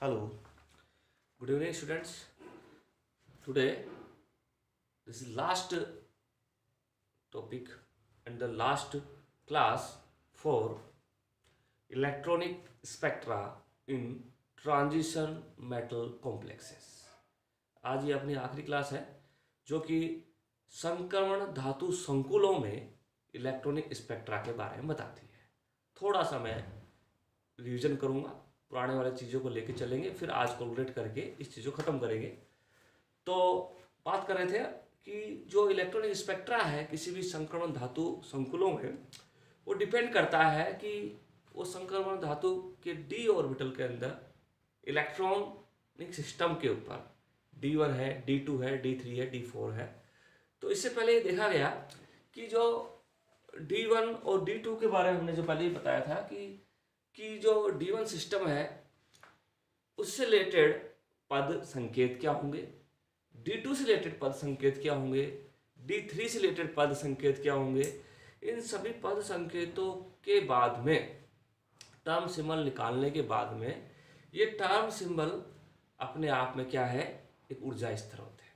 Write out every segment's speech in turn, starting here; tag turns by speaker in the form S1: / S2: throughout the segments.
S1: Hello, good evening, students. Today, this is last topic and the last class for electronic spectra in transition metal complexes. आज ये अपनी आखिरी class है जो कि संक्रमण धातु संकुलों में इलेक्ट्रॉनिक स्पेक्ट्रा के बारे में बताती है। थोड़ा सा मैं रिवीजन करूँगा, पुराने वाले चीज़ों को लेके चलेंगे, फिर आज कैलकुलेट करके इस चीज़ को ख़त्म करेंगे। तो बात कर रहे थे कि जो इलेक्ट्रॉनिक स्पेक्ट्रा है किसी भी संक्रमण धातु संकुलों में, वो डिपेंड करता है कि वो संक्रमण धातु के डी ऑर्बिटल के अंदर इलेक्ट्रॉनिक सिस्टम के ऊपर D1 है, D2 है, D3 है, D4 है। तो इससे पहले ये देखा गया कि जो D1 और D2 के बारे में हमने जो पहले ही बताया था कि जो D1 सिस्टम है उससे रिलेटेड पद संकेत क्या होंगे, D2 से रिलेटेड पद संकेत क्या होंगे, D3 से रिलेटेड पद संकेत क्या होंगे। इन सभी पद संकेतों के बाद में टर्म सिंबल निकालने के बाद में ये टर्म सिंबल अपने आप में क्या है, एक ऊर्जा स्तर होते हैं।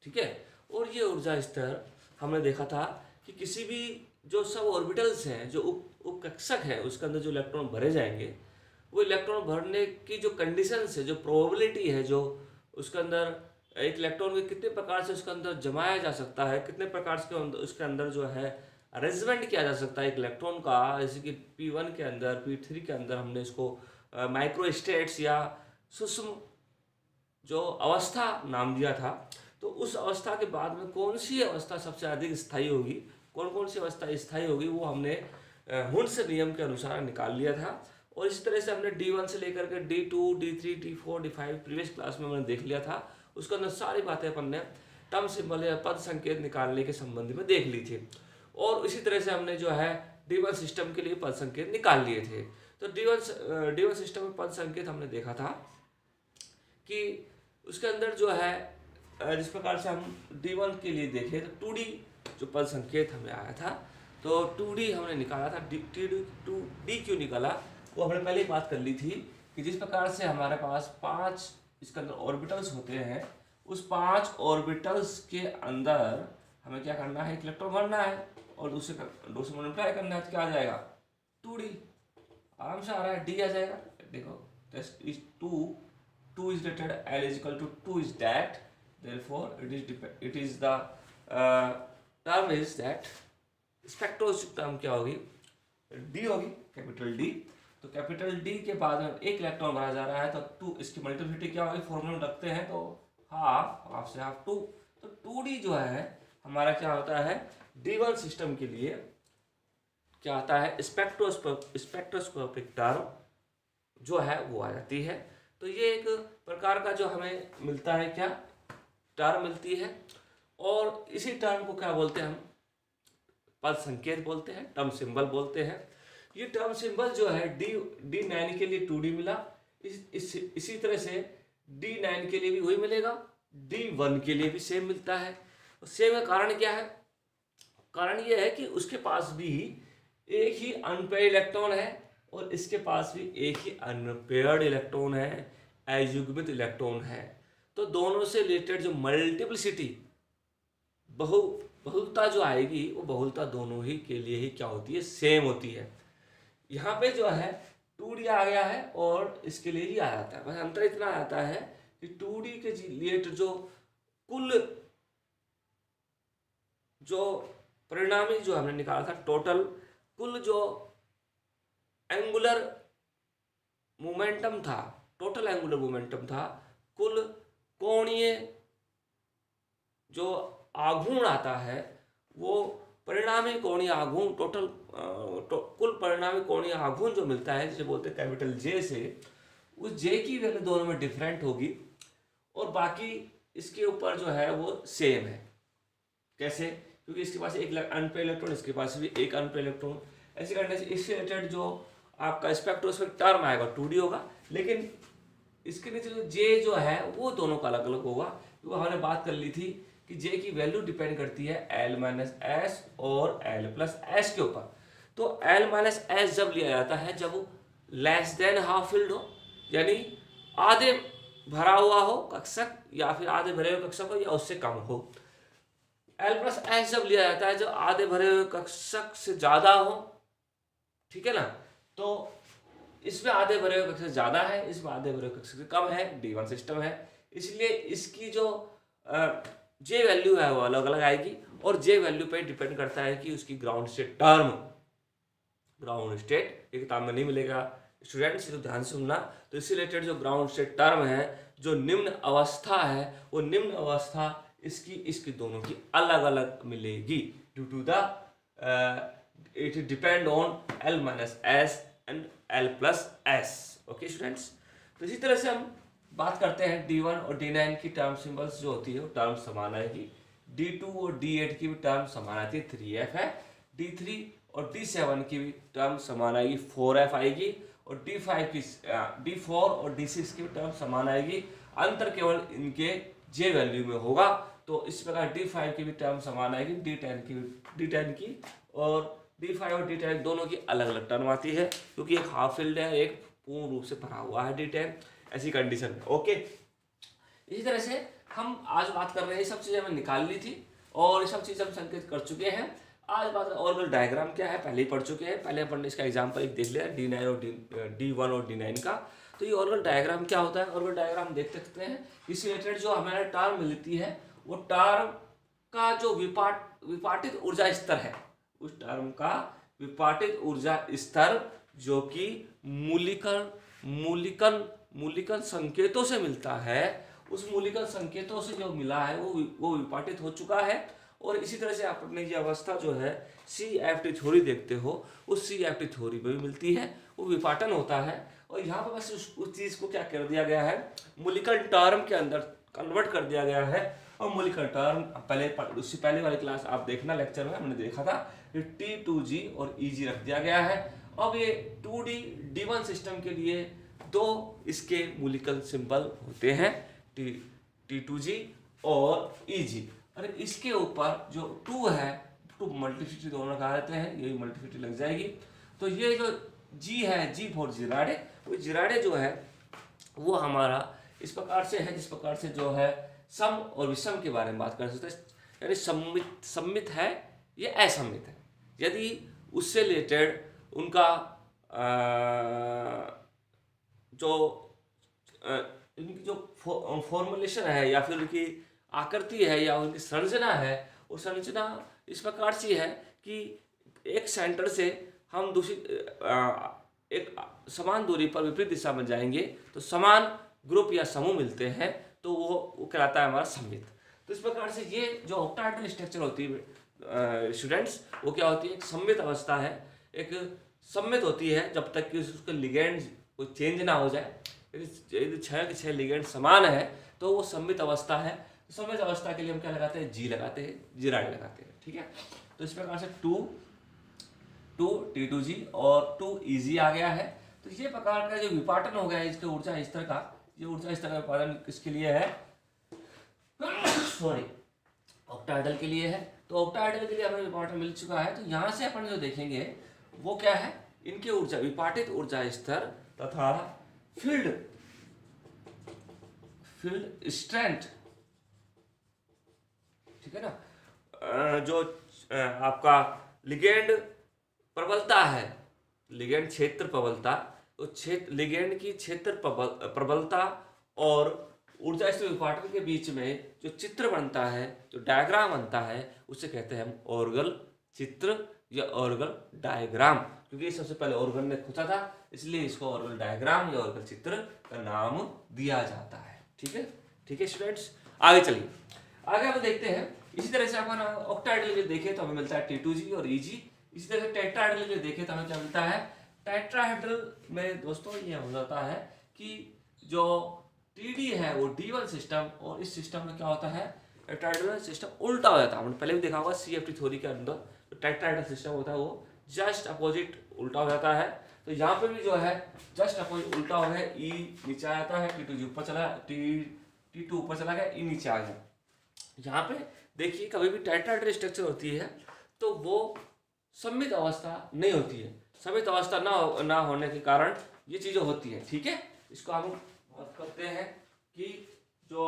S1: ठीक है, और ये ऊर्जा स्तर हमने देखा था कि किसी भी जो सब ऑर्बिटल्स हैं, जो उपकक्षक है, उसके अंदर जो इलेक्ट्रॉन भरे जाएंगे, वो इलेक्ट्रॉन भरने की जो कंडीशंस है, जो प्रोबेबिलिटी है, जो उसके अंदर एक इलेक्ट्रॉन को कितने प्रकार से उसके अंदर जमाया जा सकता है, कितने प्रकार से उसके अंदर जो है अरेंजमेंट किया जा सकता है एक इलेक्ट्रॉन का, जैसे कि P1 के अंदर, P3 के अंदर हमने इसको माइक्रो स्टेट्स या सूक्ष्म जो अवस्था नाम दिया था। तो उस अवस्था के बाद में कौन सी अवस्था सबसे अधिक स्थायी होगी, कौन कौन सी अवस्था स्थायी होगी, वो हमने हुंस नियम के अनुसार निकाल लिया था। और इसी तरह से हमने D1 से लेकर के D2, D3, D4, D5 previous class में हमने देख लिया था। उसके अंदर सारी बातें अपन ने टर्म सिंबल या पद संकेत निकालने के संबंध में देख ली थी। और इसी तरह से हमने जो है D1 सिस्टम के लिए पद संकेत निकाल लिए थे। तो D1 सिस्टम में पद संकेत हमने देखा था कि उसके अंदर जो है जिस प्रकार से हम D1 के लिए देखें तो 2D जो पद संकेत हमें आया था, तो 2D हमने निकाला था। D क्यों निकाला वो हमने पहले ही बात कर ली थी कि जिस प्रकार से हमारे पास 5 इसके अंदर ऑर्बिटल्स होते हैं, उस 5 ऑर्बिटल्स के अंदर हमें क्या करना है, एक इलेक्ट्रॉन भरना है और दूसरे से मल्टीप्लाई करना है। तो क्या आ जाएगा, 2D आराम से आ रहा है, D आ जाएगा। देखो, is 2 is related, L is equal to 2 is that, therefore it is the term is that spectroscopic term क्या होगी, D होगी, कैपिटल D। तो कैपिटल D के बाद में एक इलेक्ट्रॉन भरा जा रहा है, तो 2 इसकी मल्टीप्लिसिटी क्या होगी, फॉर्मूला रखते हैं तो हाफ से हाफ 2। तो 2D जो है हमारा क्या होता है, D1 सिस्टम के लिए क्या आता है, स्पेक्ट्रोस्कोपिक टर्म जो है वो आ जाती है। तो ये एक प्रकार का जो हमें मिलता है, क्या टर्म मिलती है। और इसी टर्म को क्या बोलते हैं, हम पद संकेत बोलते हैं, टर्म सिंबल बोलते हैं। ये टर्म सिंबल जो है D9 के लिए 2D मिला, इसी तरह से D9 के लिए भी वही मिलेगा, D1 के लिए भी सेम मिलता है। सेम का कारण क्या है, कारण ये है कि उसके पास भी एक ही अनपेयर्ड इलेक्ट्रॉन है और इसके पास भी एक ही अनपेयर्ड इलेक्ट्रॉन है, अयुग्मित इलेक्ट्रॉन है। तो दोनों से रिलेटेड जो मल्टीप्लिसिटी, बहुलता जो आएगी, वो बहुलता दोनों ही के लिए ही क्या होती है, सेम होती है। यहाँ पे जो है 2D आ गया है और इसके लिए ही आ जाता है। बस अंतर इतना आता है कि 2D के रिलेटेड जो कुल जो परिणामी जो हमने निकाला था, टोटल कुल जो एंगुलर मोमेंटम था, टोटल एंगुलर मोमेंटम था, कुल कोणीय जो आघूर्ण आता है, वो परिणामी कोणीय आघूर्ण कुल परिणामी कोणीय आघूर्ण जो मिलता है, जिसे बोलते हैं कैपिटल J से, उस J की वैल्यू दोनों में डिफरेंट होगी और बाकी इसके ऊपर जो है वो सेम है। कैसे, क्योंकि इसके पास एक अनपेयर्ड इलेक्ट्रॉन, इसके पास भी एक अनपेयर्ड इलेक्ट्रॉन। ऐसे करने से इससे रिलेटेड जो आपका स्पेक्ट्रोस्कोपिक टर्म आएगा 2D होगा, लेकिन इसके नीचे जो J जो है वो दोनों का अलग अलग होगा। क्योंकि हमने बात कर ली थी कि J की वैल्यू डिपेंड करती है L-S और L+S के ऊपर। तो L-S जब लिया जाता है जब लेस देन हाफ फिल्ड हो, यानी आधे भरा हुआ हो कक्षक या फिर आधे भरे हुए कक्षक हो या उससे कम हो। L प्लस एस जब लिया जाता है जो आधे भरे हुए कक्षक से ज्यादा हो, ठीक है ना, तो इसमें आधे भरे हुए कक्षक ज्यादा है, इसमें आधे भरे हुए कक्षक से कम है, D1 सिस्टम है। इसलिए इसकी जो जे वैल्यू है वो अलग अलग आएगी और जे वैल्यू पे डिपेंड करता है कि उसकी ground state term, ground state ये किताब में नहीं मिलेगा स्टूडेंट्स, तो ध्यान से सुनना। तो इससे रिलेटेड जो ग्राउंड स्टेट टर्म है, जो निम्न अवस्था है, वो निम्न अवस्था इसकी दोनों की अलग अलग मिलेगी due to the it depend on L minus S and L plus S. Okay students, तो इसी तरह से हम बात करते हैं D1 और D9 की टर्म सिंबल्स जो होती है वो टर्म समान आएगी। D2 और D8 की भी टर्म समान आती है, 3f है। D3 और D7 की भी टर्म समान आएगी, 4f आएगी। और D4 और D6 की भी टर्म समान आएगी, अंतर केवल इनके जे वैल्यू में होगा। तो इस प्रकार D5 की भी टर्म समान आएगी, D10 की और D5 और D10 दोनों की अलग अलग टर्म आती है, क्योंकि एक हाफ फील्ड है, एक पूर्ण रूप से भरा हुआ है D10, ऐसी कंडीशन है। ओके, इसी तरह से हम आज बात कर रहे हैं, ये सब चीजें हमें निकाल ली थी और ये सब चीजें हम संकेत कर चुके हैं। आज बात ऑर्गल डायग्राम क्या है पहले ही पढ़ चुके हैं, पहले अपन ने इसका एग्जांपल एक देख लिया D9 और D1 और D9 का। तो ये ऑर्गल डायग्राम क्या होता है, ऑर्गल डायग्राम देख सकते हैं। इससे रिलेटेड जो हमारा टर्म मिलती है वो टर्म का जो विपाटित ऊर्जा स्तर है, उस टर्म का विपाटित ऊर्जा स्तर जो कि मूलिकन संकेतों से मिलता है, उस मूलिकन संकेतों से जो मिला है वो विपाटित हो चुका है। और इसी तरह से आपने ये अवस्था जो है CFT थ्योरी देखते हो, उस CFT थ्योरी में भी मिलती है, वो विपाटन होता है। और यहाँ पर बस उस चीज को क्या कर दिया गया है, मूलिकन टर्म के अंदर कन्वर्ट कर दिया गया है। और मूलिकन टर्म उससे पहले वाली क्लास आप देखना, लेक्चर में हमने देखा था T2G और EG रख दिया गया है। अब ये 2D D1 सिस्टम के लिए दो इसके मूलिकन सिंबल होते हैं, T2G और EG। और इसके ऊपर जो 2 है, 2 मल्टीप्लिसिटी दोनों लगा देते हैं, यही मल्टीप्लिसिटी लग जाएगी। तो ये जो G है, G फॉर जिराडे, वो जिराडे जो है वो हमारा इस प्रकार से है, जिस प्रकार से जो है सम और विषम के बारे में बात कर सकते हैं, यानी सम्मित है ये असम्मित है। यदि उससे रिलेटेड उनका इनकी जो फॉर्मुलेशन है या फिर उनकी आकृति है या उनकी संरचना है, वो संरचना इस प्रकार से है कि एक सेंटर से हम दूसरी एक समान दूरी पर विपरीत दिशा में जाएंगे तो समान ग्रुप या समूह मिलते हैं, तो वो कहलाता है हमारा सम्मित। तो इस प्रकार से ये जो ऑक्टाहेड्रल स्ट्रक्चर होती है स्टूडेंट्स, वो क्या होती है, एक सम्मित अवस्था है, एक सम्मित होती है जब तक कि उसके लिगेंड कोई चेंज ना हो जाए। यदि 6 के 6 लिगेंड समान है तो वो सम्मित अवस्था है। तो सम्मित अवस्था के लिए हम क्या लगाते हैं, G लगाते हैं, जिराडे लगाते हैं, ठीक है। तो इस प्रकार से 2 T2G और 2 EG आ गया है। तो ये प्रकार का जो विपाटन हो गया है इसके ऊर्जा स्तर का, ये ऊर्जा स्तर का विपाटन किसके लिए है, सॉरी, ऑक्टाहेड्रल के लिए है। तो ऑक्टाहेड्रल के लिए हमें विपाटन मिल चुका है। तो यहाँ से अपन जो देखेंगे वो क्या है, इनके ऊर्जा विपाटित ऊर्जा स्तर तथा फील्ड स्ट्रेंथ, ठीक है ना। जो आपका लिगेंड प्रबलता है, लिगेंड क्षेत्र प्रबलता, तो लिगेंड की क्षेत्र प्रबलता और ऊर्जा स्तर विपाटन के बीच में जो चित्र बनता है, जो डायग्राम बनता है, उसे कहते हैं हम ऑर्गल चित्र या ऑर्गल डायग्राम। क्योंकि सबसे पहले ऑर्गन ने खोजा था, इसलिए इसको ऑर्गल डायग्राम या ऑर्गल चित्र का नाम दिया जाता है। ठीक है, ठीक है स्टूडेंट्स, आगे चलिए, आगे हम देखते हैं। इसी तरह से अपन ऑक्टाहेड्रल में देखें तो हमें मिलता है T2G और EG। इसी तरह से टेट्राहेड्रल में देखें तो हमें क्या मिलता है, टेट्राहेड्रल में दोस्तों ये हो जाता है कि जो TD है वो D1 सिस्टम, और इस सिस्टम में क्या होता है, टेट्राहेड्रल सिस्टम उल्टा हो जाता है। हमने पहले भी देखा होगा CFT थ्योरी के अंदर तो टेट्राहेड्रल सिस्टम होता है वो जस्ट अपोजिट उल्टा हो जाता है। तो यहाँ पे भी जो है जस्ट अपोजिट उल्टा हो गया, E नीचे आ जाता है, T2G ऊपर चला, T2 ऊपर चला गया, E नीचे आ गया। यहाँ पे देखिए कभी भी टेट्राहेड्रल स्ट्रक्चर होती है तो वो सम्मित अवस्था नहीं होती है। सम्मित अवस्था ना होने के कारण ये चीजें होती है। ठीक है, इसको हम बात करते हैं कि जो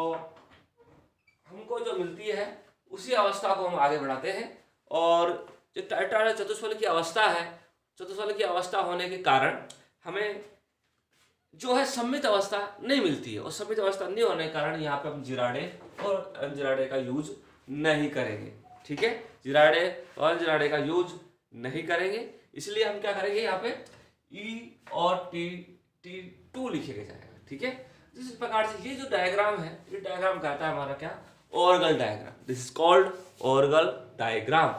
S1: हमको जो मिलती है उसी अवस्था को हम आगे बढ़ाते हैं। और जो टेट्राहेड्रल चतुष्फलक की अवस्था है, चतुष्फलक की अवस्था होने के कारण हमें जो है सममित अवस्था नहीं मिलती है, और सममित अवस्था नहीं होने के कारण यहाँ पे हम जिराडे और अनजिराडे का यूज नहीं करेंगे। ठीक है, जिराडे और अनजिराडे का यूज नहीं करेंगे, इसलिए हम क्या करेंगे यहाँ पे ई और T2 लिखेगा जाएगा। ठीक है, इस प्रकार से ये जो डायग्राम है, ये डायग्राम कहता है हमारा क्या, Orgel diagram. This is called Orgel diagram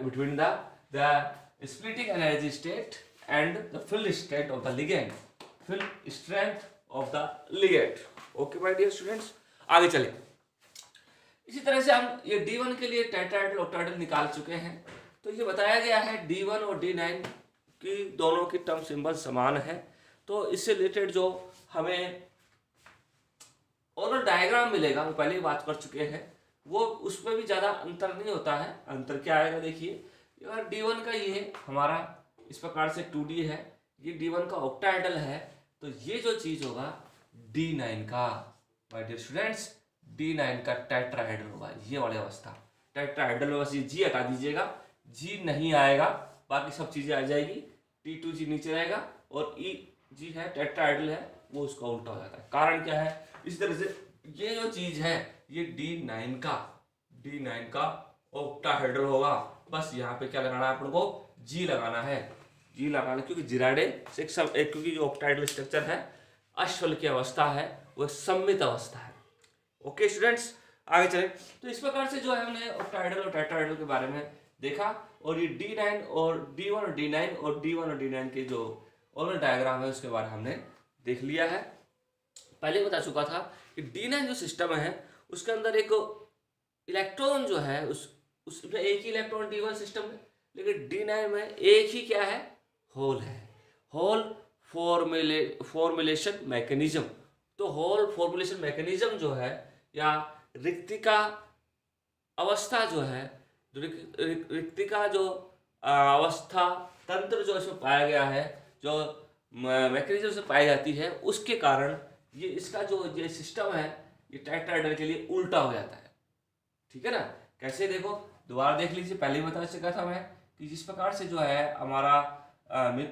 S1: between the splitting energy state and the field state of the ligand, field strength of the ligand. Okay my dear students, आगे चले। इसी तरह से हम ये D1 के लिए टेट्राहेड्रल ऑक्टाहेड्रल निकाल चुके हैं। तो ये बताया गया है D1 और D9 की दोनों की टर्म सिंबल समान है। तो इससे रिलेटेड जो हमें ऑर्गल डायग्राम मिलेगा, वो पहले ही बात कर चुके हैं, वो उसमें भी ज़्यादा अंतर नहीं होता है। अंतर क्या आएगा देखिए, अगर D1 का ये हमारा इस प्रकार से 2D है, ये D1 का ऑक्टाहेड्रल है, तो ये जो चीज़ होगा D9 का, माय डियर स्टूडेंट्स, D9 का टेट्राहेड्रल होगा। ये वाली अवस्था टेट्राहेड्रल में बस ये G हटा दीजिएगा, G नहीं आएगा, बाकी सब चीज़ें आ जाएगी। T2G नीचे रहेगा और EG है, टेट्राहेड्रल है, वो उसका उल्टा हो जाता है। कारण क्या है, इस तरह से ये जो चीज़ है ये D9 का ऑक्टाहेड्रल होगा। बस यहाँ पे क्या लगाना है अपन को, G लगाना है, G लगाना, क्योंकि जिराडे से क्योंकि जो ऑक्टाहेड्रल स्ट्रक्चर है अश्वल की अवस्था है, वह सममित अवस्था है। ओके स्टूडेंट्स, आगे चले। तो इस प्रकार से जो है हमने ऑक्टाहेड्रल और टेट्राहेड्रल के बारे में देखा, और ये D1 और D9 और D1 और D9 के जो ऑर्गल डायग्राम है उसके बारे में हमने देख लिया है। पहले बता चुका था कि D9 जो सिस्टम है उसके अंदर एक इलेक्ट्रॉन जो है उसमें एक ही इलेक्ट्रॉन D1 सिस्टम में, लेकिन D9 में एक ही क्या है, होल है, होल फॉर्मुलेशन मैकेनिज्म। तो होल फॉर्मुलेशन मैकेनिज्म जो है या रिक्तिका अवस्था जो है, रिक्तिका जो अवस्था तंत्र जो इसमें पाया गया है, जो मैकेनिज्म से पाई जाती है, उसके कारण ये इसका जो ये सिस्टम है ये टेट्राहेड्रल के लिए उल्टा हो जाता है। ठीक है ना, कैसे देखो, दोबारा देख लीजिए, पहले ही बता चुका था मैं कि जिस प्रकार से जो है हमारा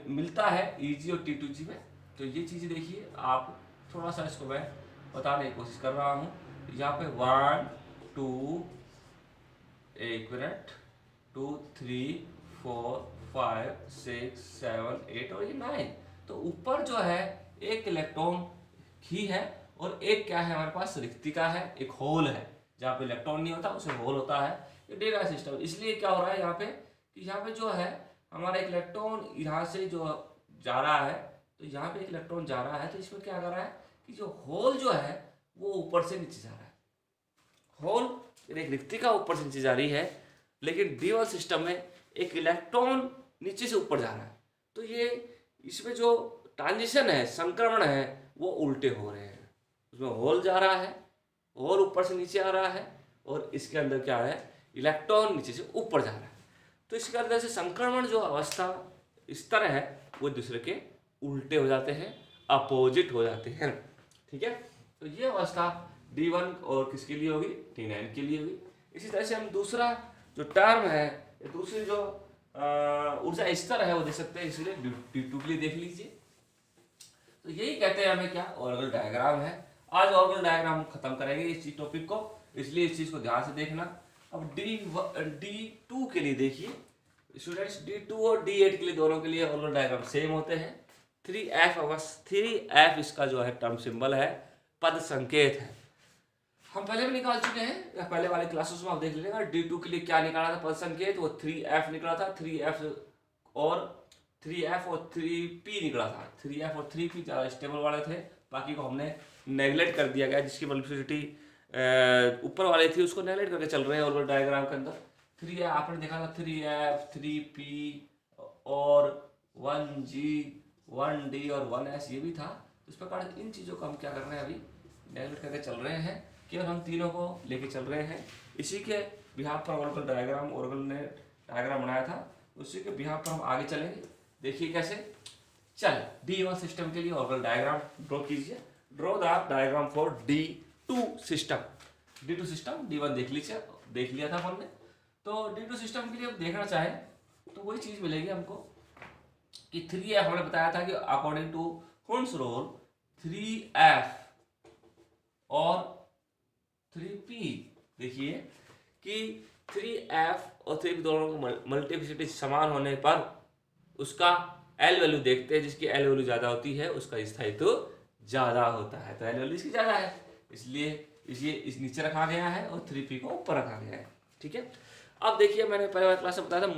S1: मिलता है EG और T2G में। तो ये चीज़ें देखिए आप, थोड़ा सा इसको मैं बताने की कोशिश कर रहा हूँ। यहाँ पे 1 2 एक मिनट 2 3 4 5 6 7 8 और ये 9। तो ऊपर जो है एक इलेक्ट्रॉन ही है और एक क्या है हमारे पास, रिक्तिका है, एक होल है, जहाँ पे इलेक्ट्रॉन नहीं होता उसे होल होता है। ये D9 सिस्टम, इसलिए क्या हो रहा है यहाँ पे कि यहाँ पे जो है हमारा एक इलेक्ट्रॉन यहाँ से जो जा रहा है, तो यहाँ पे एक इलेक्ट्रॉन जा रहा है, तो इसमें क्या कर रहा है कि जो होल जो है वो ऊपर से नीचे जा रहा है। होल एक रिक्तिका ऊपर से नीचे जा रही है, लेकिन D1 सिस्टम में एक इलेक्ट्रॉन नीचे से ऊपर जा रहा है। तो ये इसमें जो ट्रांजिशन है, संक्रमण है, वो उल्टे हो रहे हैं। उसमें होल जा रहा है, होल ऊपर से नीचे आ रहा है, और इसके अंदर क्या है, इलेक्ट्रॉन नीचे से ऊपर जा रहा है। तो इसके अंदर से संक्रमण जो अवस्था स्तर है वो दूसरे के उल्टे हो जाते हैं, अपोजिट हो जाते हैं। ठीक है, तो ये अवस्था D1 और किसके लिए होगी, D9 के लिए होगी। इसी तरह से हम दूसरा जो टर्म है, दूसरी जो ऊर्जा स्तर है वो देख सकते हैं, इसलिए D2 के लिए देख लीजिए। तो यही कहते हैं हमें क्या, ऑर्गल डायग्राम है। आज ऑर्गल डायग्राम खत्म करेंगे इस टॉपिक को, इसलिए इस चीज को ध्यान से देखना। अब D2 के लिए देखिए स्टूडेंट्स, D2 और D8 के लिए दोनों के लिए ऑर्गल डायग्राम सेम होते हैं। 3F इसका जो है टर्म सिंबल है, पद संकेत है। हम पहले भी निकाल चुके हैं, या पहले वाले क्लासेस में आप देख लीजिएगा। D2 के लिए क्या निकाला था पद संकेत, वो 3F निकला था। 3F और 3P निकला था। 3F और 3P ज़्यादा स्टेबल वाले थे, बाकी को हमने नेगलेक्ट कर दिया गया। जिसकी वेलोसिटी ऊपर वाली थी उसको नेगलेक्ट करके चल रहे हैं ऑर्गल डायग्राम के अंदर। 3F आपने देखा था, 3F 3P और 1G 1D और 1S ये भी था। इस प्रकार इन चीज़ों को हम क्या कर रहे हैं, अभी नेगलेक्ट करके चल रहे हैं, केवल हम तीनों को लेके चल रहे हैं। इसी के बिहाफ पर ऑर्गल ने डायग्राम बनाया था, उसी के बिहाफ पर हम आगे चलेंगे। देखिए कैसे। चल D1 सिस्टम के लिए ऑर्गल डायग्राम ड्रॉ कीजिए। Draw the diagram for D2 system. D2 system D1 देख लिया था हमने। तो D2 सिस्टम के लिए अब देखना चाहे तो वही चीज मिलेगी हमको कि 3F हमने बताया था कि अकॉर्डिंग टू हुंस रूल 3F और 3P, देखिए कि 3F और 3P दोनों की मल्टीप्लिसिटी समान होने पर उसका L वैल्यू देखते हैं, जिसकी L वैल्यू ज्यादा होती है उसका स्थायित्व ज्यादा होता है। तो L वैल्यू इसकी ज्यादा है, इसलिए इस नीचे रखा गया है और 3P को ऊपर रखा गया है। ठीक है, अब देखिए मैंने पहले वाली क्लास में बताया था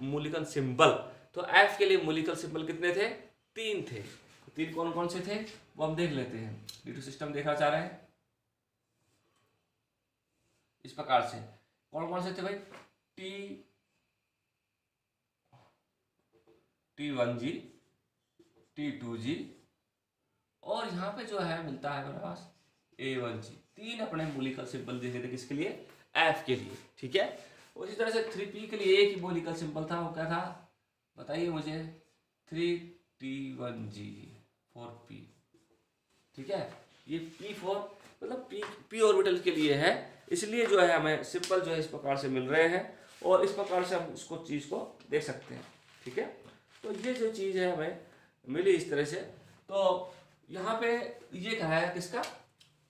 S1: मूलिकन सिंबल। तो F के लिए मूलिकन सिंबल कितने थे? 3 थे। 3 कौन कौन से थे वो हम देख लेते हैं। D2 सिस्टम देखना चाह रहे हैं इस प्रकार से, कौन कौन से थे भाई? T1G, T2G और यहाँ पे जो है मिलता है मेरे पास A1G। 3 अपने मूलिकल सिंबल देखे थे किसके लिए? F के लिए। ठीक है, उसी तरह से 3P के लिए एक ही मूलिकल सिंबल था, वो क्या था बताइए मुझे? 3T1G 4P। ठीक है, ये P4 मतलब P ऑर्बिटल के लिए है, इसलिए जो है हमें सिंबल जो है इस प्रकार से मिल रहे हैं और इस प्रकार से हम उसको चीज को देख सकते हैं। ठीक है, तो ये जो चीज है हमें मिली इस तरह से। तो यहाँ पे ये कहा है किसका?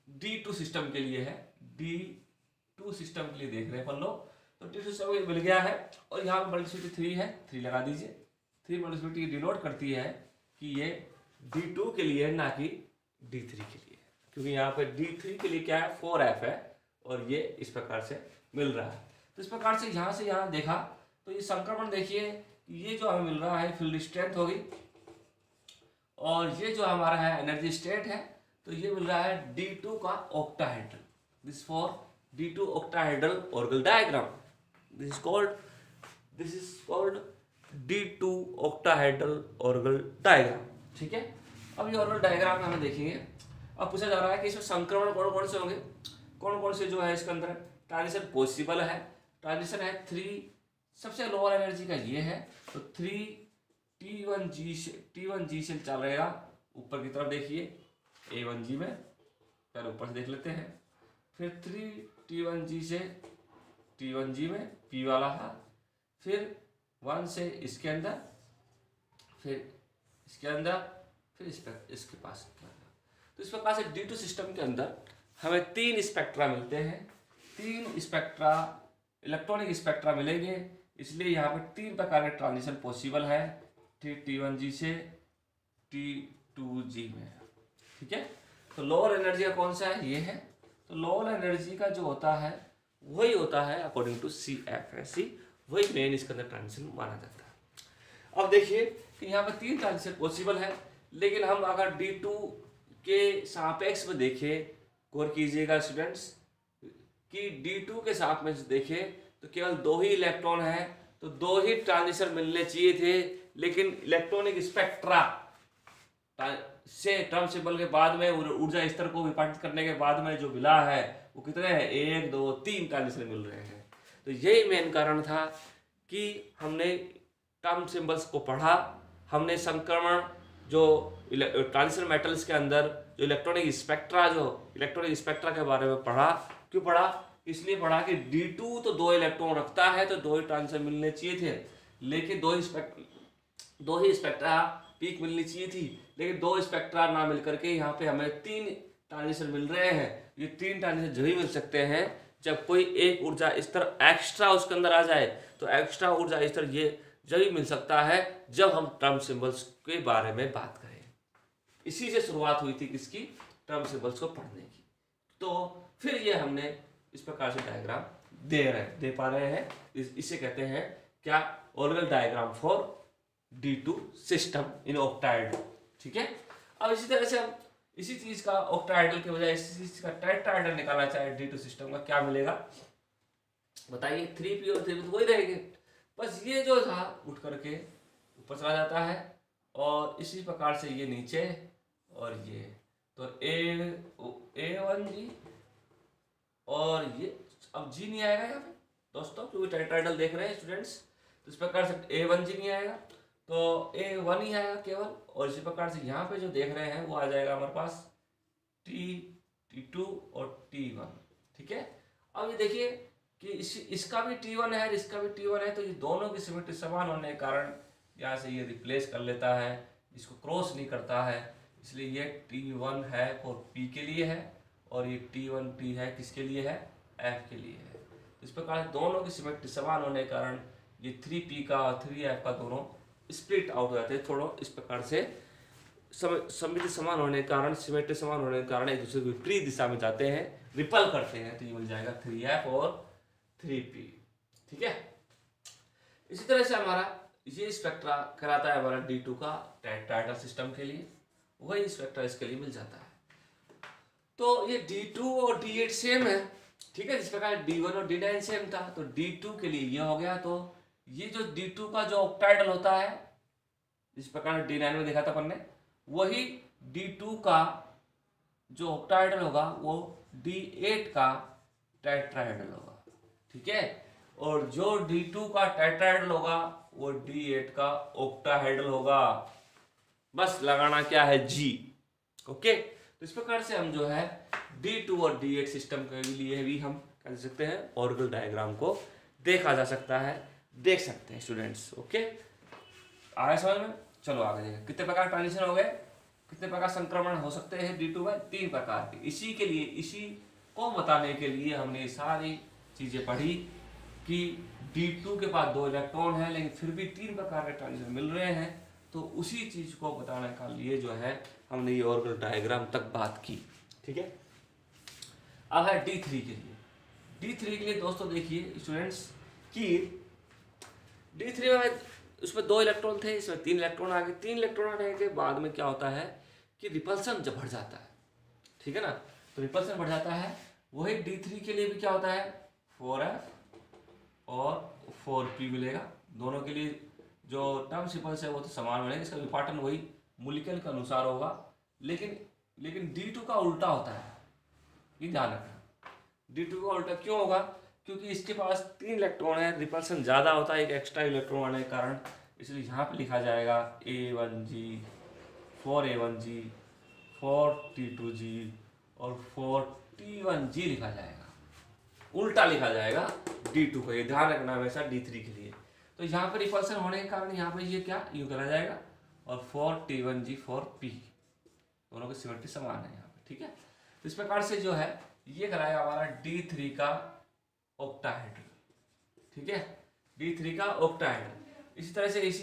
S1: D2 सिस्टम के लिए है। D2 सिस्टम के लिए देख रहे हैं अपन लोग। तो D2 सिस्टम मिल गया है और यहाँ पे मल्टीप्लिसिटी 3 है, 3 लगा दीजिए। 3 मल्टीप्लिसिटी डिनोट करती है कि ये D2 के लिए ना कि D3 के लिए, क्योंकि यहाँ पे D3 के लिए क्या है? 4F है और ये इस प्रकार से मिल रहा है। तो इस प्रकार से यहाँ देखा तो ये संक्रमण देखिए, ये जो हमें मिल रहा है फील्ड स्ट्रेंथ होगी और ये जो हमारा है एनर्जी स्टेट है, तो ये मिल रहा है D2 का octahedral. This for D2 octahedral Orgel diagram. This is called D2 octahedral Orgel diagram. ठीक है, अब ये ऑर्गल डायग्राम में हमें देखेंगे। अब पूछा जा रहा है कि इसमें संक्रमण कौन कौन से होंगे, कौन कौन से जो है इसके अंदर ट्रांजिशन पॉसिबल है। ट्रांजिशन है 3, सबसे लोअर एनर्जी का ये है, तो 3 T1G से चल रहेगा ऊपर की तरफ। देखिए A1G में, पहले ऊपर से देख लेते हैं। फिर 3 T1G से T1G में P वाला था, फिर 1 से इसके अंदर, फिर इसके अंदर, फिर इसके पास। तो इस प्रकार से D2 सिस्टम के अंदर हमें 3 स्पेक्ट्रा मिलते हैं। 3 स्पेक्ट्रा इलेक्ट्रॉनिक स्पेक्ट्रा मिलेंगे, इसलिए यहाँ पे 3 प्रकार के ट्रांजिशन पॉसिबल है T1G से T2G में। ठीक है, तो लोअर एनर्जी का कौन सा है? ये है। तो लोअर एनर्जी का जो होता है वही होता है अकॉर्डिंग टू CFSE, वही मेन इसके अंदर ट्रांजिशन माना जाता है। अब देखिए कि यहाँ पे 3 ट्रांजिशन पॉसिबल है, लेकिन हम अगर D2 के सापेक्ष में देखें, गौर कीजिएगा स्टूडेंट्स कि D2 के साथ में देखें तो केवल 2 ही इलेक्ट्रॉन है, तो 2 ही ट्रांजिशन मिलने चाहिए थे, लेकिन इलेक्ट्रॉनिक स्पेक्ट्रा से टर्म सिंबल के बाद में ऊर्जा स्तर को विभाजित करने के बाद में जो मिला है वो कितने हैं? 1 2 3 ट्रांजिशन मिल रहे हैं। तो यही मेन कारण था कि हमने टर्म सिंबल्स को पढ़ा, हमने संक्रमण जो ट्रांजिशन मेटल्स के अंदर जो इलेक्ट्रॉनिक स्पेक्ट्रा के बारे में पढ़ा। क्यों पढ़ा? इसलिए पढ़ा कि D2 तो 2 इलेक्ट्रॉन रखता है, तो 2 ही ट्रांजिशन मिलने चाहिए थे, लेकिन 2 ही स्पेक्ट्रा पीक मिलनी चाहिए थी, लेकिन 2 स्पेक्ट्रा ना मिल करके यहाँ पे हमें 3 ट्रांजिशन मिल रहे हैं। ये 3 ट्रांजिशन जब ही मिल सकते हैं जब कोई एक ऊर्जा स्तर एक्स्ट्रा उसके अंदर आ जाए। तो एक्स्ट्रा ऊर्जा स्तर ये जब ही मिल सकता है जब हम टर्म सिंबल्स के बारे में बात करें। इसी से शुरुआत हुई थी किसकी? टर्म सिंबल्स को पढ़ने की। तो फिर ये हमने इस प्रकार से डायग्राम दे पा रहे हैं। इसे कहते हैं क्या? Orgel diagram for D2 system in octahedral. ठीक है, अब इसी तरह से हम इसी चीज का ऑक्टाहेड्रल के बजाय इसी चीज का टेट्राहेड्रल निकालना चाहे D2 सिस्टम का, क्या मिलेगा बताइए? 3P और 3P तो वही रहेंगे, बस ये जो था उठ करके ऊपर चला जाता है और इसी प्रकार से ये नीचे और ये, तो A1G और ये अब G नहीं आएगा यहाँ पे दोस्तों, क्योंकि टेट्राहेड्रल देख रहे हैं स्टूडेंट्स। तो इस प्रकार से A1G नहीं आएगा, तो A1 ही आएगा केवल। और इसी प्रकार से यहाँ पे जो देख रहे हैं वो आ जाएगा हमारे पास T2 और T1, ठीक है। अब ये देखिए कि इसका भी T1 है, इसका भी T1 है, तो ये दोनों की सिमेट्री समान होने के कारण यहाँ से ये रिप्लेस कर लेता है, इसको क्रॉस नहीं करता है, इसलिए ये T1 है और P के लिए है, और ये T1T है किसके लिए है, F के लिए है। इस प्रकार दोनों की सिमेट्री समान होने के कारण ये 3P का और 3F का दोनों स्प्लिट आउट हो जाते हैं। थोड़ा इस प्रकार से सममिति समान होने के कारण, सिमेट्री समान होने के कारण एक दूसरे के विपरीत दिशा में जाते हैं, रिपल करते हैं, तो ये मिल जाएगा 3F और 3P, ठीक है। इसी तरह से हमारा ये स्पेक्ट्रा कराता है हमारा D2 का टेट्राहेड्रल सिस्टम के लिए, वही स्पेक्ट्रा इसके लिए मिल जाता है। तो ये D2 और D8 सेम है, ठीक है। जिस प्रकार D1 और D9 सेम था, तो D2 के लिए ये हो गया। तो ये जो D2 का जो ऑक्टाइडल होता है, जिस प्रकार D9 में देखा था अपन ने, वही D2 का जो ऑक्टाइडल होगा वो D8 का टेट्राहेड्रल होगा, ठीक है। और जो D2 का टेट्राहेड्रल होगा वो D8 का ऑक्टाहेड्रल होगा। बस लगाना क्या है, G, ओके। तो इस प्रकार से हम जो है D2 और D8 सिस्टम के लिए भी हम कर सकते हैं, ऑर्बिटल डायग्राम को देखा जा सकता है, देख सकते हैं स्टूडेंट्स, ओके। आगे समझ में, चलो आगे देखें। कितने प्रकार ट्रांजिशन हो गए, कितने प्रकार संक्रमण हो सकते हैं D2 में, 3 प्रकार के। इसी के लिए, इसी को बताने के लिए हमने सारी चीजें पढ़ी कि D2 के पास 2 इलेक्ट्रॉन है लेकिन फिर भी 3 प्रकार के ट्रांजिशन मिल रहे हैं। तो उसी चीज को बताने का लिए जो है हमने ये ऑर्बिटल डायग्राम तक बात की, ठीक है। अब है D3 के लिए। D3 के लिए दोस्तों देखिए स्टूडेंट्स कि D3 में उसमें 2 इलेक्ट्रॉन थे, इसमें 3 इलेक्ट्रॉन आ गए। 3 इलेक्ट्रॉन आने के बाद में क्या होता है कि रिपल्सन जब बढ़ जाता है, ठीक है ना, तो रिपल्सन बढ़ जाता है। वही D3 के लिए भी क्या होता है, 4F और 4P मिलेगा। दोनों के लिए जो टर्म रिपल्स है वो तो समान बनेगा, इसका विपाटन वही मोलिक्यूल के अनुसार होगा। लेकिन D2 का उल्टा होता है, ये ध्यान रखना। D2 का उल्टा क्यों होगा, क्योंकि इसके पास 3 इलेक्ट्रॉन है, रिपल्सन ज़्यादा होता है एक एक्स्ट्रा इलेक्ट्रॉन आने के कारण, इसलिए यहाँ पे लिखा जाएगा A1G, 4A1G, 4T2G और 4T1G लिखा जाएगा, उल्टा लिखा जाएगा D2 को, ये ध्यान रखना हमेशा D3 के लिए। तो यहाँ पे रिपल्सन होने के कारण यहाँ पे ये क्या यूँ करा जाएगा, और 4T1G 4P दोनों की सिमेट्री समान है यहाँ पे, ठीक है। तो इस प्रकार से जो है ये कराएगा हमारा D3 का ऑक्टाहेड्रल, ठीक है, D3 का ऑक्टाहेड्रल। इसी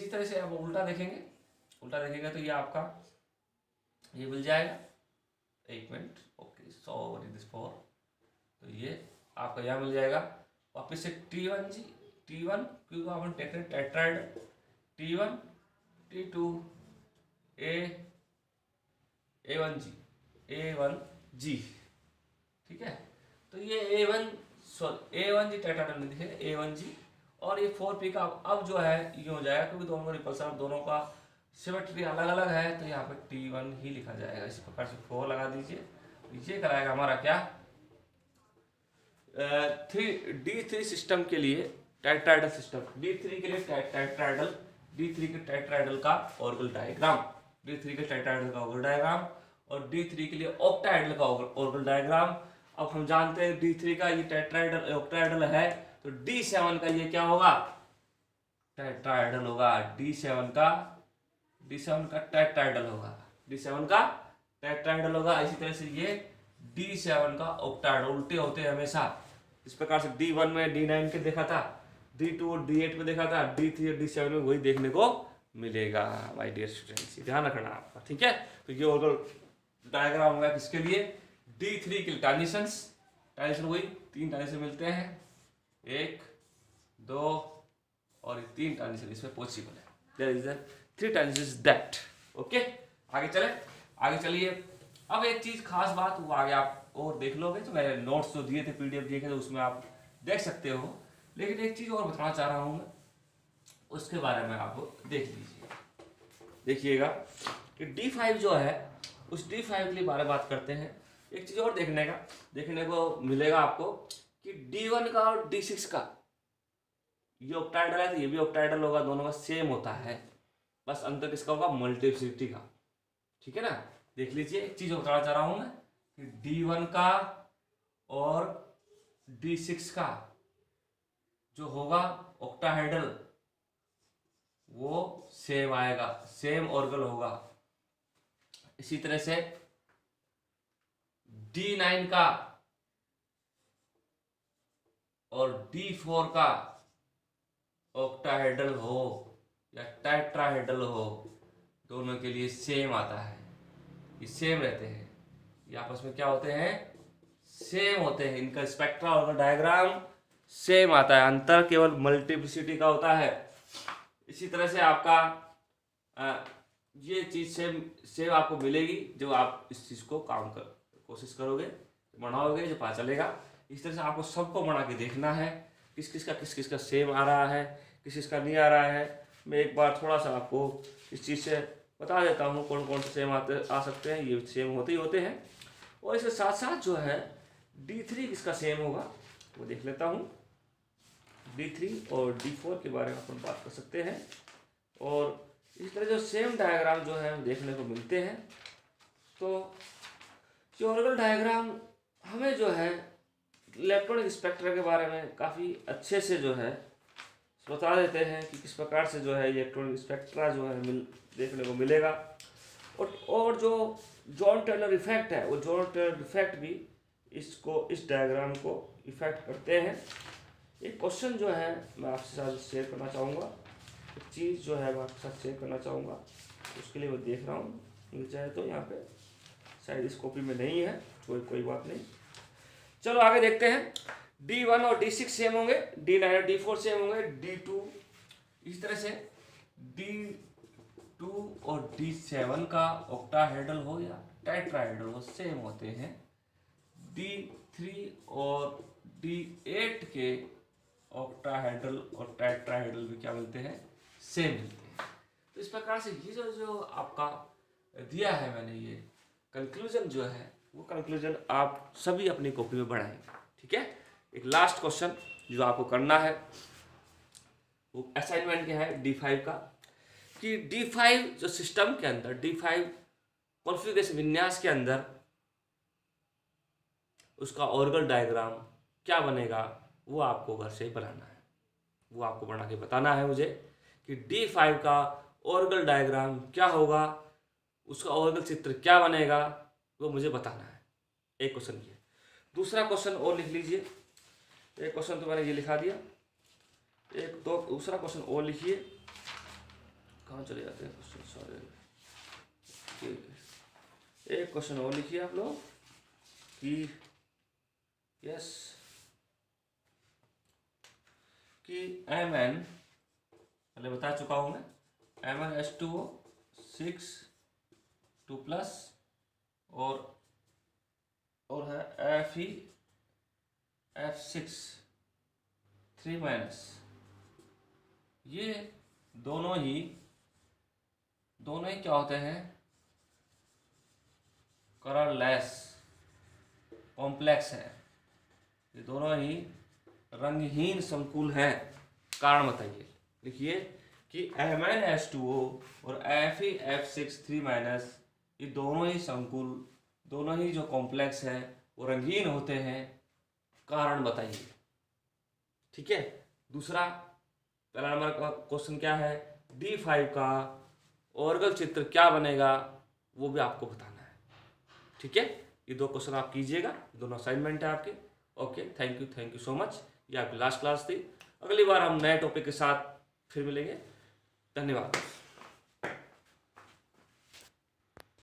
S1: तरह से अब उल्टा देखेंगे, तो ये आपका ये मिल जाएगा, एक minute, okay, sorry this for, तो ये आपका यहाँ मिल जाएगा वापस से T1G, T1 क्योंकि अपन टेट्राहेड्रल, T1 T2 A1G, ठीक है। तो ये A1G टेट्राहेड्रल में दिखे A1G, और ये 4P का अब जो है ये हो जाएगा, क्योंकि दोनों रिपल्सन दोनों का सिमेट्री अलग अलग है, तो यहाँ पे T1 ही लिखा जाएगा। इसी प्रकार से 4 लगा दीजिए, ये कराएगा हमारा क्या, D3 सिस्टम के लिए टेट्राहेड्रल सिस्टम, D3 के लिए टेट्राहेड्रल, D3 के टेट्राहेड्रल का ऑर्बिटल डायग्राम, D3 के टेट्राहेड्रल का ऑर्बिटल डायग्राम, और D3 के लिए ऑक्टाहेड्रल का ऑर्बिटल डायग्राम। अब हम जानते हैं D3 का ये टेट्राहेड्रल ऑक्टाहेड्रल है, तो D7 का ये क्या होगा, टेट्राहेड्रल होगा। D7 का टेट्राहेड्रल होगा, D7 का टेट्राहेड्रल होगा। इसी तरह से ये D7 का ऑक्टाहेड्रल, उल्टे होते हैं हमेशा। इस प्रकार से D1 में D9 के देखा था, D2 और D8 में देखा था, D3 और D7 में वही देखने को मिलेगा माय डियर स्टूडेंट्स, ध्यान रखना आपका, ठीक है। तो ये ऑर्बिटल डायग्राम होगा किसके लिए, D3 के लिए। ट्रांजिशन वही 3 ट्रांजिशन मिलते हैं, 1 2 और 3 ट्रांजिशन इसमें पॉसिबल है, there is 3 transitions that, okay. आगे चलिए। अब एक चीज खास बात वो आगे आप और देख लोगे, तो मैंने नोट्स जो दिए थे PDF दिए थे, तो उसमें आप देख सकते हो। लेकिन एक चीज और बताना चाह रहा हूं मैं, उसके बारे में आप देख लीजिए। देखिएगा कि D5 जो है, उस D5 के लिए बात करते हैं। एक चीज और देखने को मिलेगा आपको कि D1 का और D6 का ये ऑक्टाहेड्रल है, तो ये भी ऑक्टाहेड्रल होगा, दोनों का सेम होता है, बस अंतर किसका होगा, मल्टीप्लिसिटी का, ठीक है ना। देख लीजिए, एक चीज बताना चाह रहा हूं मैं, कि D1 का और D6 का जो होगा ऑक्टाहेड्रल वो सेम आएगा, सेम ऑर्गल होगा। इसी तरह से D9 का और D4 का ऑक्टाहेड्रल हो या टेट्राहेड्रल हो, दोनों के लिए सेम आता है, ये सेम रहते हैं, ये आपस में क्या होते हैं, सेम होते हैं। इनका स्पेक्ट्रा और डायग्राम सेम आता है, अंतर केवल मल्टीप्लिसिटी का होता है। इसी तरह से आपका ये चीज़ सेम आपको मिलेगी जब आप इस चीज़ को कोशिश करोगे, बनाओगे, जो पता चलेगा। इस तरह से आपको सबको बना के देखना है, किस किस का सेम आ रहा है, किस का नहीं आ रहा है। मैं एक बार थोड़ा सा आपको इस चीज़ से बता देता हूँ कौन कौन से सेम आ सकते हैं। ये सेम होते ही होते हैं। और इसके साथ साथ जो है D3 किसका सेम होगा वो देख लेता हूँ। D3 और D4 के बारे में अपन बात कर सकते हैं। और इस तरह जो सेम डायग्राम जो है देखने को मिलते हैं। तो जो ऑर्गल डायग्राम हमें जो है इलेक्ट्रॉनिक स्पेक्ट्रा के बारे में काफ़ी अच्छे से जो है बता देते हैं कि किस प्रकार से जो है इलेक्ट्रॉनिक स्पेक्ट्रा जो है देखने को मिलेगा। और जो जॉन टेलर इफेक्ट है, वो जॉन टेलर इफेक्ट भी इस डायग्राम को इफेक्ट करते हैं। एक क्वेश्चन जो है मैं आपके साथ शेयर करना चाहूँगा, एक चीज़ जो है मैं आपके साथ शेयर करना चाहूँगा। उसके लिए मैं देख रहा हूँ, मिल जाए तो यहाँ पे शायद इस कॉपी में नहीं है, कोई बात नहीं। चलो आगे देखते हैं। D1 और D6 सेम होंगे, D9 और D4 सेम होंगे, D2 इस तरह से D2 और D7 का ऑक्टाहेड्रल हो या टेट्राहेड्रल हो सेम होते हैं। D3 और D8 के ऑक्टाहेड्रल और टेट्राहेड्रल भी क्या मिलते हैं, सेम मिलते हैं। तो इस प्रकार से ये जो आपका दिया है मैंने, ये कंक्लूजन जो है वो कंक्लूजन आप सभी अपनी कॉपी में बढ़ाएंगे। ठीक है। एक लास्ट क्वेश्चन जो आपको करना है वो असाइनमेंट क्या है D5 का, कि D5 जो सिस्टम के अंदर D5 कॉन्फ़िगरेशन विन्यास के अंदर उसका ऑर्गल डायग्राम क्या बनेगा वो आपको घर से बनाना है। वो आपको बना के बताना है मुझे कि D5 का ऑर्गल डायग्राम क्या होगा, उसका ऑर्गल चित्र क्या बनेगा, वो मुझे बताना है। एक क्वेश्चन ये। दूसरा क्वेश्चन और लिख लीजिए। एक क्वेश्चन तो मैंने ये लिखा दिया, एक दो दूसरा क्वेश्चन और लिखिए। कहाँ चले जाते हैं क्वेश्चन, सॉरी। एक क्वेश्चन और लिखिए आप लोग कि यस कि Mn पहले बता चुका हूँ मैं, MnH2O 6 2+ और है Fe(F6) 3-, ये दोनों ही क्या होते हैं, कलरलेस कॉम्प्लेक्स है। ये दोनों ही रंगहीन संकुल हैं। कारण बताइए। लिखिए कि MnH2O और Fe(F6) 3-, ये दोनों ही संकुल, दोनों ही जो कॉम्प्लेक्स है वो रंगीन होते हैं। कारण बताइए। ठीक है। दूसरा पहला नंबर का क्वेश्चन क्या है, D5 का ऑर्गल चित्र क्या बनेगा वो भी आपको बताना है। ठीक है। ये दो क्वेश्चन आप कीजिएगा, दोनों असाइनमेंट है आपके। Okay, thank you so much. ये आपकी लास्ट क्लास थी। अगली बार हम नए टॉपिक के साथ फिर मिलेंगे। धन्यवाद।